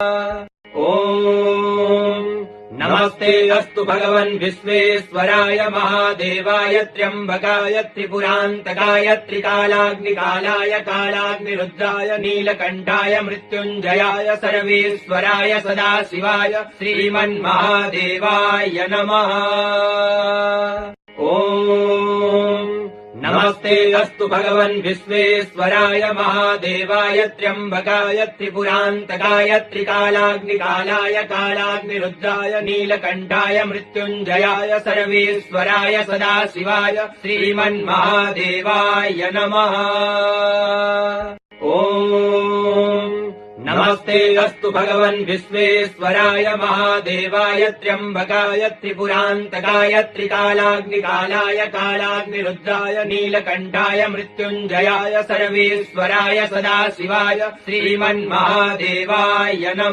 ॐ नमस्ते अस्तु भगवन् विश्वेश्वराय महादेवाय त्र्यम्बकाय त्रिपुरान्तकाय त्रिकालाग्निकालाय कालाग्निरुद्राय नीलकण्ठाय मृत्युञ्जयाय सर्वेश्वराय सदाशिवाय श्रीमन्महादेवाय नमः। ॐ नमस्ते अस्तु भगवन् विश्वेश्वराय महादेवाय त्र्यम्बकाय त्रिपुरान्तकाय त्रिकालाग्निकालाय कालाग्निरुद्राय नीलकण्ठाय मृत्युञ्जयाय सर्वेश्वराय सदाशिवाय श्रीमन्महादेवाय नमः। ॐ नमस्ते अस्तु भगवन् विश्वेश्वराय महादेवाय त्र्यम्बकाय त्रिपुरान्तकाय त्रिकालाग्निकालाय कालाग्निरुद्राय नीलकण्ठाय मृत्युञ्जयाय सर्वेश्वराय सदाशिवाय श्रीमन्महादेवाय नमः।